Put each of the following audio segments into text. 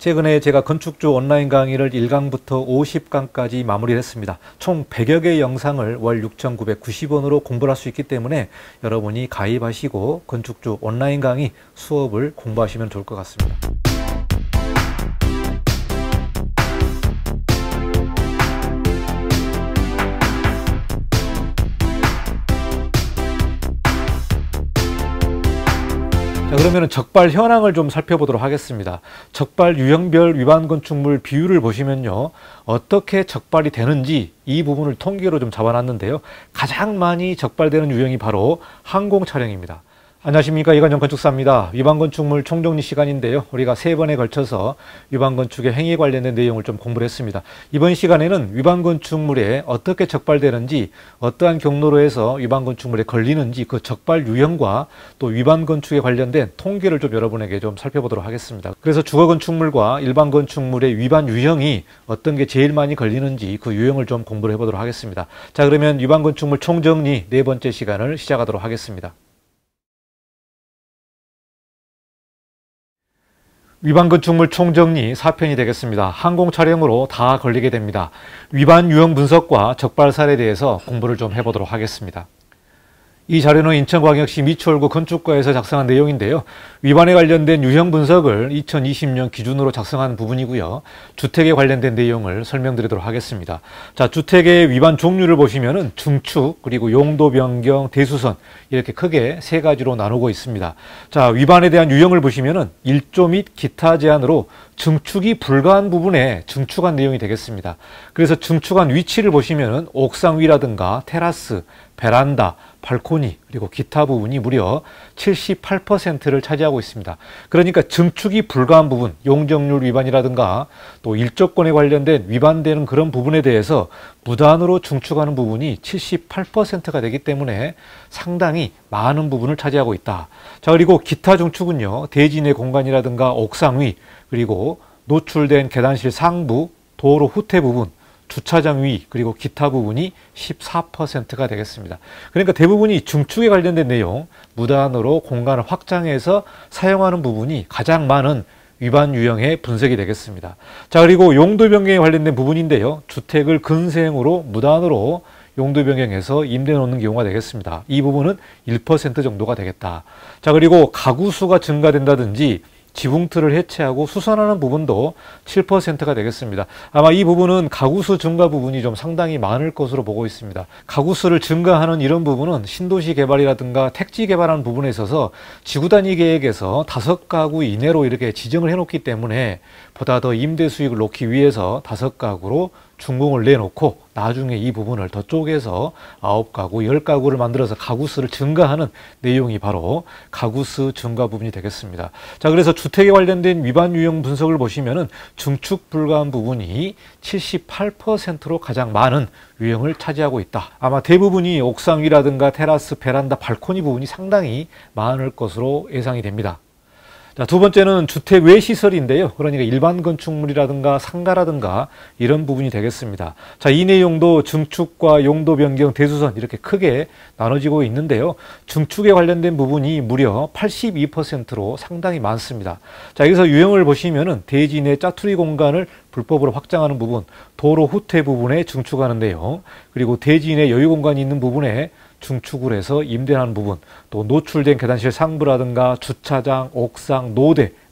최근에 제가 건축주 온라인 강의를 1강부터 50강까지 마무리를 했습니다. 총 100여 개의 영상을 월 6,990원으로 공부를 할 수 있기 때문에 여러분이 가입하시고 건축주 온라인 강의 수업을 공부하시면 좋을 것 같습니다. 자, 그러면 적발 현황을 좀 살펴보도록 하겠습니다. 적발 유형별 위반 건축물 비율을 보시면요, 어떻게 적발이 되는지 이 부분을 통계로 좀 잡아놨는데요. 가장 많이 적발되는 유형이 바로 항공 촬영입니다. 안녕하십니까, 이관영 건축사입니다. 위반 건축물 총정리 시간인데요. 우리가 3번에 걸쳐서 위반 건축의 행위에 관련된 내용을 좀 공부를 했습니다. 이번 시간에는 위반 건축물에 어떻게 적발되는지, 어떠한 경로로 해서 위반 건축물에 걸리는지 그 적발 유형과 또 위반 건축에 관련된 통계를 좀 여러분에게 좀 살펴보도록 하겠습니다. 그래서 주거 건축물과 일반 건축물의 위반 유형이 어떤 게 제일 많이 걸리는지 그 유형을 좀 공부를 해보도록 하겠습니다. 자, 그러면 위반 건축물 총정리 4번째 시간을 시작하도록 하겠습니다. 위반 건축물 총정리 4편이 되겠습니다. 항공 촬영으로 다 걸리게 됩니다. 위반 유형 분석과 적발 사례에 대해서 공부를 좀 해보도록 하겠습니다. 이 자료는 인천광역시 미추홀구 건축과에서 작성한 내용인데요. 위반에 관련된 유형 분석을 2020년 기준으로 작성한 부분이고요. 주택에 관련된 내용을 설명드리도록 하겠습니다. 자, 주택의 위반 종류를 보시면은 중축, 그리고 용도 변경, 대수선 이렇게 크게 3가지로 나누고 있습니다. 자, 위반에 대한 유형을 보시면은 1조 및 기타 제한으로 증축이 불가한 부분에 증축한 내용이 되겠습니다. 그래서 증축한 위치를 보시면은 옥상 위라든가 테라스, 베란다, 발코니, 그리고 기타 부분이 무려 78%를 차지하고 있습니다. 그러니까 증축이 불가한 부분, 용적률 위반이라든가 또 일조권에 관련된 위반되는 그런 부분에 대해서 무단으로 증축하는 부분이 78%가 되기 때문에 상당히 많은 부분을 차지하고 있다. 자, 그리고 기타 증축은요, 대지 내 공간이라든가 옥상 위, 그리고 노출된 계단실 상부, 도로 후퇴 부분, 주차장 위, 그리고 기타 부분이 14%가 되겠습니다. 그러니까 대부분이 중축에 관련된 내용, 무단으로 공간을 확장해서 사용하는 부분이 가장 많은 위반 유형의 분석이 되겠습니다. 자, 그리고 용도 변경에 관련된 부분인데요. 주택을 근생으로 무단으로 용도 변경해서 임대 놓는 경우가 되겠습니다. 이 부분은 1% 정도가 되겠다. 자, 그리고 가구 수가 증가된다든지 지붕틀을 해체하고 수선하는 부분도 7%가 되겠습니다. 아마 이 부분은 가구수 증가 부분이 좀 상당히 많을 것으로 보고 있습니다. 가구수를 증가하는 이런 부분은 신도시 개발이라든가 택지 개발하는 부분에 있어서 지구단위 계획에서 5가구 이내로 이렇게 지정을 해놓기 때문에 보다 더 임대 수익을 놓기 위해서 5가구로 준공을 내놓고 나중에 이 부분을 더 쪼개서 9가구, 10가구를 만들어서 가구수를 증가하는 내용이 바로 가구수 증가 부분이 되겠습니다. 자, 그래서 주택에 관련된 위반 유형 분석을 보시면은 증축 불가한 부분이 78%로 가장 많은 유형을 차지하고 있다. 아마 대부분이 옥상 위라든가 테라스, 베란다, 발코니 부분이 상당히 많을 것으로 예상이 됩니다. 자, 두 번째는 주택 외 시설인데요. 그러니까 일반 건축물이라든가 상가라든가 이런 부분이 되겠습니다. 자, 이 내용도 증축과 용도 변경, 대수선 이렇게 크게 나눠지고 있는데요. 증축에 관련된 부분이 무려 82%로 상당히 많습니다. 자, 여기서 유형을 보시면은 대지 내 짜투리 공간을 불법으로 확장하는 부분, 도로 후퇴 부분에 증축하는 내용, 그리고 대지 내 여유 공간이 있는 부분에 중축을 해서 임대하는 부분, 또 노출된 계단실 상부라든가 주차장, 옥상,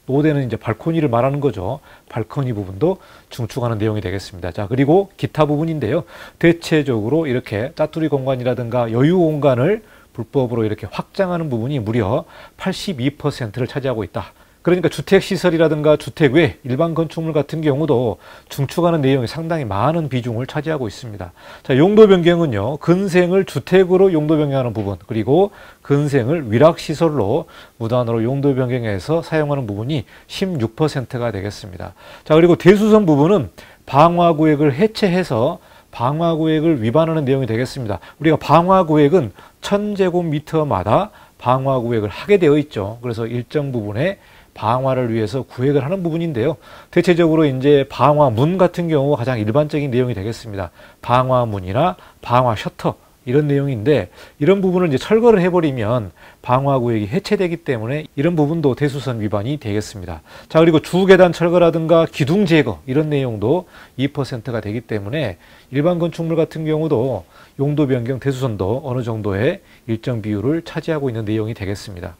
노대는 이제 발코니를 말하는 거죠. 발코니 부분도 중축하는 내용이 되겠습니다. 자, 그리고 기타 부분인데요. 대체적으로 이렇게 짜투리 공간이라든가 여유 공간을 불법으로 이렇게 확장하는 부분이 무려 82%를 차지하고 있다. 그러니까 주택시설이라든가 주택 외 일반 건축물 같은 경우도 중축하는 내용이 상당히 많은 비중을 차지하고 있습니다. 자, 용도 변경은요, 근생을 주택으로 용도 변경하는 부분, 그리고 근생을 위락시설로 무단으로 용도 변경해서 사용하는 부분이 16%가 되겠습니다. 자, 그리고 대수선 부분은 방화구역을 해체해서 방화구역을 위반하는 내용이 되겠습니다. 우리가 방화구역은 1000제곱미터마다 방화구역을 하게 되어 있죠. 그래서 일정 부분에 방화를 위해서 구획을 하는 부분인데요. 대체적으로 이제 방화문 같은 경우가 가장 일반적인 내용이 되겠습니다. 방화문이나 방화 셔터 이런 내용인데 이런 부분을 이제 철거를 해버리면 방화구역이 해체되기 때문에 이런 부분도 대수선 위반이 되겠습니다. 자, 그리고 주계단 철거라든가 기둥 제거 이런 내용도 2%가 되기 때문에 일반 건축물 같은 경우도 용도 변경 대수선도 어느 정도의 일정 비율을 차지하고 있는 내용이 되겠습니다.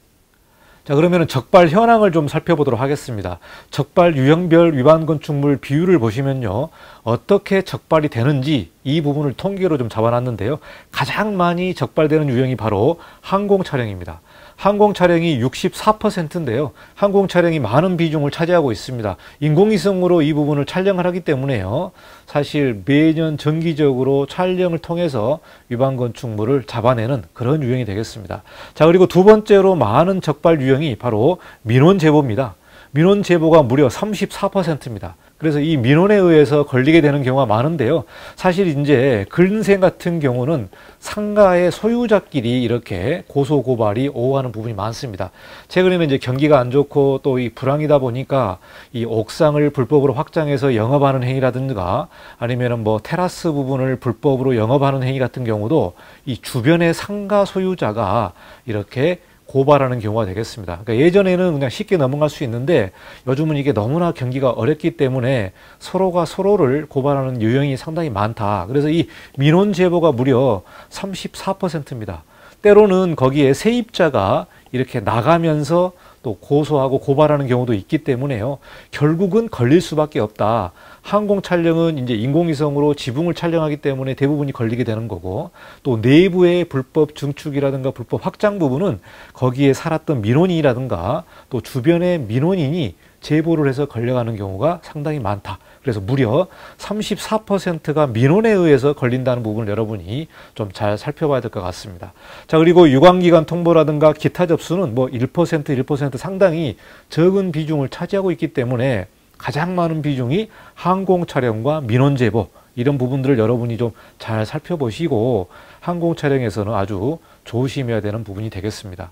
자, 그러면 적발 현황을 좀 살펴보도록 하겠습니다. 적발 유형별 위반 건축물 비율을 보시면요, 어떻게 적발이 되는지 이 부분을 통계로 좀 잡아놨는데요. 가장 많이 적발되는 유형이 바로 항공 촬영입니다. 항공 촬영이 64%인데요. 항공 촬영이 많은 비중을 차지하고 있습니다. 인공위성으로 이 부분을 촬영을 하기 때문에요. 사실 매년 정기적으로 촬영을 통해서 위반 건축물을 잡아내는 그런 유형이 되겠습니다. 자, 그리고 두 번째로 많은 적발 유형이 바로 민원 제보입니다. 민원 제보가 무려 34%입니다. 그래서 이 민원에 의해서 걸리게 되는 경우가 많은데요. 사실 이제 근생 같은 경우는 상가의 소유자끼리 이렇게 고소 고발이 오가는 부분이 많습니다. 최근에는 이제 경기가 안 좋고 또 이 불황이다 보니까 이 옥상을 불법으로 확장해서 영업하는 행위라든가 아니면은 뭐 테라스 부분을 불법으로 영업하는 행위 같은 경우도 이 주변의 상가 소유자가 이렇게 고발하는 경우가 되겠습니다. 그러니까 예전에는 그냥 쉽게 넘어갈 수 있는데 요즘은 이게 너무나 경기가 어렵기 때문에 서로가 서로를 고발하는 유형이 상당히 많다. 그래서 이 민원 제보가 무려 34%입니다. 때로는 거기에 세입자가 이렇게 나가면서 또 고소하고 고발하는 경우도 있기 때문에요. 결국은 걸릴 수밖에 없다. 항공 촬영은 이제 인공위성으로 지붕을 촬영하기 때문에 대부분이 걸리게 되는 거고, 또 내부의 불법 증축이라든가 불법 확장 부분은 거기에 살았던 민원인이라든가 또 주변의 민원인이 제보를 해서 걸려가는 경우가 상당히 많다. 그래서 무려 34%가 민원에 의해서 걸린다는 부분을 여러분이 좀 잘 살펴봐야 될 것 같습니다. 자, 그리고 유관기관 통보라든가 기타 접수는 뭐 1% 상당히 적은 비중을 차지하고 있기 때문에 가장 많은 비중이 항공 촬영과 민원 제보 이런 부분들을 여러분이 좀 잘 살펴보시고 항공 촬영에서는 아주 조심해야 되는 부분이 되겠습니다.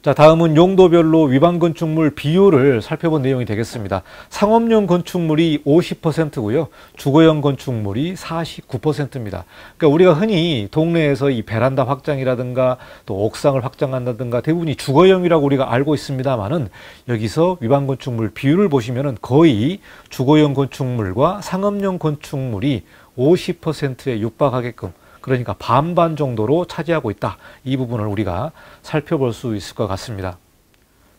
자, 다음은 용도별로 위반 건축물 비율을 살펴본 내용이 되겠습니다. 상업용 건축물이 50%고요. 주거용 건축물이 49%입니다. 그러니까 우리가 흔히 동네에서 이 베란다 확장이라든가 또 옥상을 확장한다든가 대부분이 주거용이라고 우리가 알고 있습니다만은 여기서 위반 건축물 비율을 보시면은 거의 주거용 건축물과 상업용 건축물이 50%에 육박하게끔, 그러니까 반반 정도로 차지하고 있다. 이 부분을 우리가 살펴볼 수 있을 것 같습니다.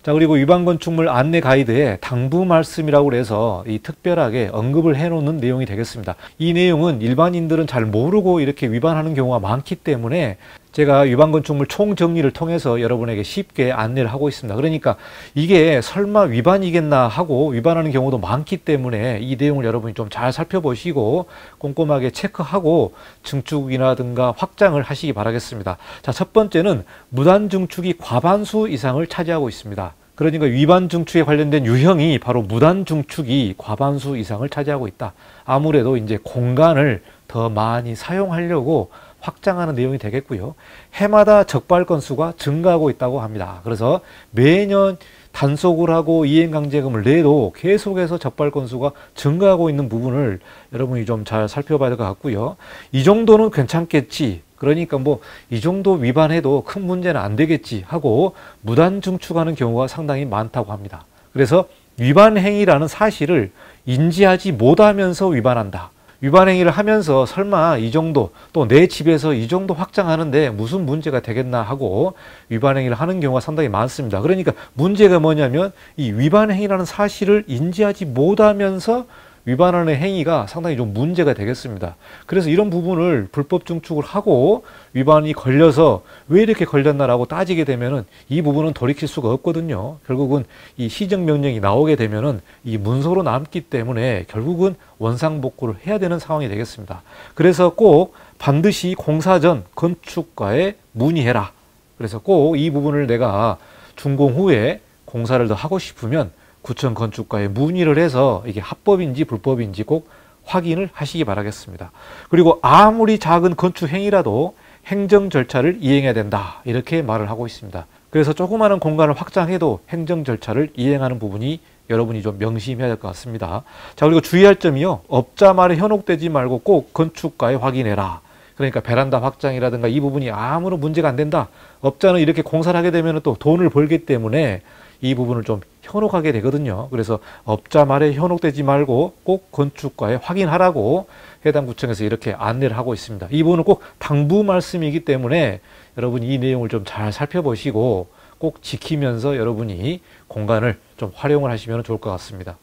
자, 그리고 위반 건축물 안내 가이드에 당부 말씀이라고 해서 이 특별하게 언급을 해놓는 내용이 되겠습니다. 이 내용은 일반인들은 잘 모르고 이렇게 위반하는 경우가 많기 때문에 제가 위반 건축물 총정리를 통해서 여러분에게 쉽게 안내를 하고 있습니다. 그러니까 이게 설마 위반이겠나 하고 위반하는 경우도 많기 때문에 이 내용을 여러분이 좀 잘 살펴보시고 꼼꼼하게 체크하고 증축이라든가 확장을 하시기 바라겠습니다. 자, 첫 번째는 무단 증축이 과반수 이상을 차지하고 있습니다. 그러니까 위반 증축에 관련된 유형이 바로 무단 증축이 과반수 이상을 차지하고 있다. 아무래도 이제 공간을 더 많이 사용하려고 확장하는 내용이 되겠고요. 해마다 적발 건수가 증가하고 있다고 합니다. 그래서 매년 단속을 하고 이행강제금을 내도 계속해서 적발 건수가 증가하고 있는 부분을 여러분이 좀 잘 살펴봐야 될 것 같고요. 이 정도는 괜찮겠지. 그러니까 뭐 이 정도 위반해도 큰 문제는 안 되겠지 하고 무단 증축하는 경우가 상당히 많다고 합니다. 그래서 위반 행위라는 사실을 인지하지 못하면서 위반한다. 위반 행위를 하면서 설마 이 정도, 또 내 집에서 이 정도 확장하는데 무슨 문제가 되겠나 하고 위반 행위를 하는 경우가 상당히 많습니다. 그러니까 문제가 뭐냐면 이 위반 행위라는 사실을 인지하지 못하면서 위반하는 행위가 상당히 좀 문제가 되겠습니다. 그래서 이런 부분을 불법 증축을 하고 위반이 걸려서 왜 이렇게 걸렸나라고 따지게 되면은 이 부분은 돌이킬 수가 없거든요. 결국은 이 시정명령이 나오게 되면은 이 문서로 남기 때문에 결국은 원상복구를 해야 되는 상황이 되겠습니다. 그래서 꼭 반드시 공사 전 건축가에 문의해라. 그래서 꼭 이 부분을 내가 준공 후에 공사를 더 하고 싶으면 구청 건축가에 문의를 해서 이게 합법인지 불법인지 꼭 확인을 하시기 바라겠습니다. 그리고 아무리 작은 건축 행위라도 행정 절차를 이행해야 된다. 이렇게 말을 하고 있습니다. 그래서 조그마한 공간을 확장해도 행정 절차를 이행하는 부분이 여러분이 좀 명심해야 될 것 같습니다. 자, 그리고 주의할 점이요. 업자 말에 현혹되지 말고 꼭 건축가에 확인해라. 그러니까 베란다 확장이라든가 이 부분이 아무런 문제가 안 된다. 업자는 이렇게 공사를 하게 되면 또 돈을 벌기 때문에 이 부분을 좀 현혹하게 되거든요. 그래서 업자 말에 현혹되지 말고 꼭 건축과에 확인하라고 해당 구청에서 이렇게 안내를 하고 있습니다. 이 부분은 꼭 당부 말씀이기 때문에 여러분이 이 내용을 좀 잘 살펴보시고 꼭 지키면서 여러분이 공간을 좀 활용을 하시면 좋을 것 같습니다.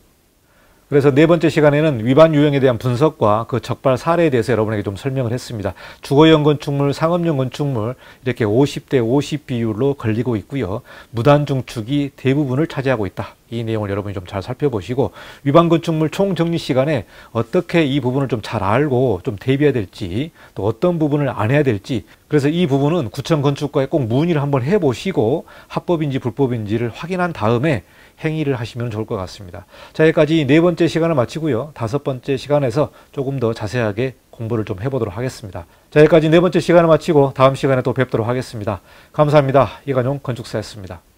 그래서 네 번째 시간에는 위반 유형에 대한 분석과 그 적발 사례에 대해서 여러분에게 좀 설명을 했습니다. 주거용 건축물, 상업용 건축물 이렇게 50대 50 비율로 걸리고 있고요. 무단 중축이 대부분을 차지하고 있다. 이 내용을 여러분이 좀 잘 살펴보시고 위반 건축물 총정리 시간에 어떻게 이 부분을 좀 잘 알고 좀 대비해야 될지 또 어떤 부분을 안 해야 될지 그래서 이 부분은 구청 건축과에 꼭 문의를 한번 해보시고 합법인지 불법인지를 확인한 다음에 행위를 하시면 좋을 것 같습니다. 자, 여기까지 네 번째 시간을 마치고요. 다섯 번째 시간에서 조금 더 자세하게 공부를 좀 해보도록 하겠습니다. 자, 여기까지 네 번째 시간을 마치고 다음 시간에 또 뵙도록 하겠습니다. 감사합니다. 이관용 건축사였습니다.